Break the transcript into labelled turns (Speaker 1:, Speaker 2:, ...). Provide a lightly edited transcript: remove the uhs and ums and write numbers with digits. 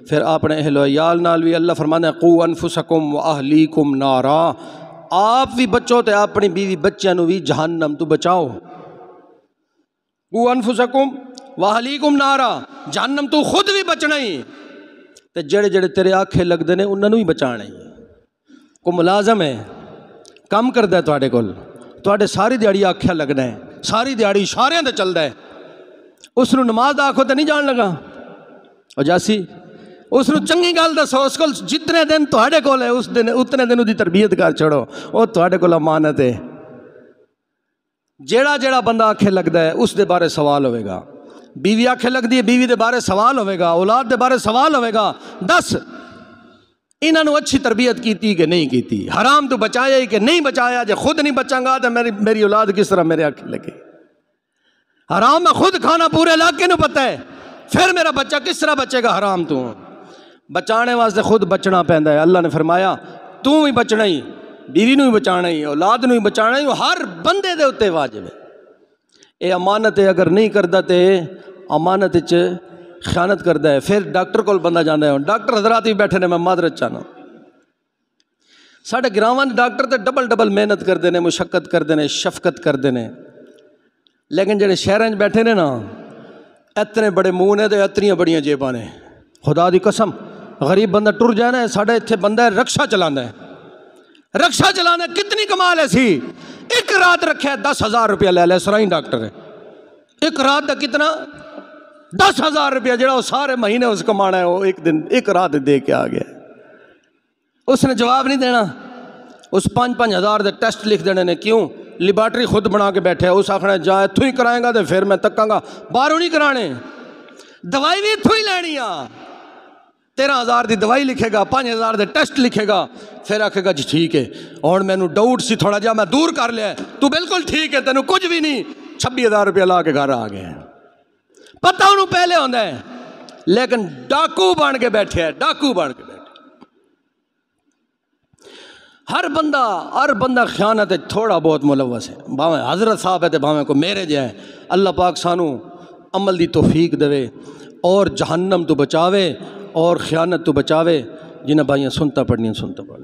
Speaker 1: پھر اپنے اہل و عیال نال بھی اللہ فرمانا ہے قو انفسکم و اہلیکم نارا، آپ بھی بچو تے اپنی بیوی بچیاں نو بھی جہنم تو بچاؤ۔ قو انفسکم و اہلیکم نارا، جہنم تو خود بھی بچنا ہی تے جڑے جڑے تیرے آکھے لگدے نے انہاں نو ہی بچانا ہی۔ کو ملازم ہے کم کردا ہے تواڈے کول، تواڈے ساری دیہڑی آکھیا لگنا ہے، ساری دیہڑی اشاریاں تے چلدا ہے، اس نو نماز آکھو تے نہیں جان لگا او جاسی، اس نو چنگی گل دسو، اس کول جتنے دن تواڈے کول ہے اس دن اتنے دن دی تربیت کر چھوڑو، او تواڈے کول امانت ہے۔ جیڑا جیڑا بندہ آکھے لگدا ہے اس دے بارے سوال ہوئے گا، بیوی آکھے لگدی ہے بیوی دے بارے سوال ہوئے گا، اولاد دے بارے سوال ہوئے گا، دس انہاں نو اچھی تربیت کیتی کہ نہیں کیتی، حرام تو بچایا ہی کہ نہیں بچایا، جے خود نہیں بچاں گا تو میری اولاد کس طرح میرے آنکھیں لگے، حرام میں خود کھانا پورے علاقے نو پتہ ہے، پھر میرا بچہ کس طرح بچے گا حرام تو؟ بچانے واسطے خود بچنا پیندا ہے۔ اللہ نے فرمایا تو بھی بچنا ہی، بیوی نو بھی بچانا ہی، اولاد نو بھی بچانا ہی، ہر بندے دے اوتے واجب ہے۔ اے امانت ہے، اگر نہیں کردا تے امانت وچ خیانت کردا ہے۔ پھر ڈاکٹر کول بندہ جاندا ہے، ڈاکٹر حضرات بھی بیٹھے نے، میں معذرت چاہنا ساڈے گراواں دے ڈاکٹر تے ڈبل محنت کردے نے، مشقت کردے نے، شفقت کردے نے، لیکن جڑے شہراں وچ بیٹھے نے نا اتنے بڑے منہ نے تے اتنی بڑیاں جیباں نے، خدا دی قسم غریب بندہ ٹر جائے نا، ساڈے اتنے بندہ ہے رکشا چلانا ہے، رکشا چلانا کتنی کمال ہے سی، ایک رات رکھے 10,000 روپیہ لے لے، سرائی ڈاکٹر ہے، ایک رات دا کتنا 10,000 روپیہ جڑا وہ سارے مہینے اس کمانا ہے، وہ ایک دن ایک رات دے کے آ گیا۔ اس نے جواب نہیں دینا، اس 5,000 دے ٹیسٹ لکھ دینے نے، کیوں؟ لیبارٹری خود بنا کے بیٹھے، اس آخنا جا اتھوں ہی کرائیں گا تو پھر میں تکاں گا، باہروں نہیں کرانے، دوائی بھی اتھوں ہی لینی آ، 13,000 دی دوائی لکھے گا، 5,000 دے ٹیسٹ لکھے گا، پھر آکھے گا جی ٹھیک ہے، اور میں نو ڈاؤٹ سی تھوڑا جا میں دور کر لیا، تو بالکل ٹھیک ہے، تینوں کچھ بھی نہیں، 26,000 روپیہ لا کے گھر آ گئے۔ پتہ انہوں پہلے ہوندہ ہے، لیکن ڈاکو بن کے بیٹھے ہے، ڈاکو بن کے بیٹھے۔ ہر بندہ خیانت تھوڑا بہت ملوث ہے، بھاویں حضرت صاحب ہے تے بھاویں کو میرے جائے، اللہ پاک سانو عمل دی توفیق دے اور جہنم تو بچاوے اور خیانت تو بچاوے۔ جنہیں بھائیاں سنتا پڑھنی سنتا پڑھ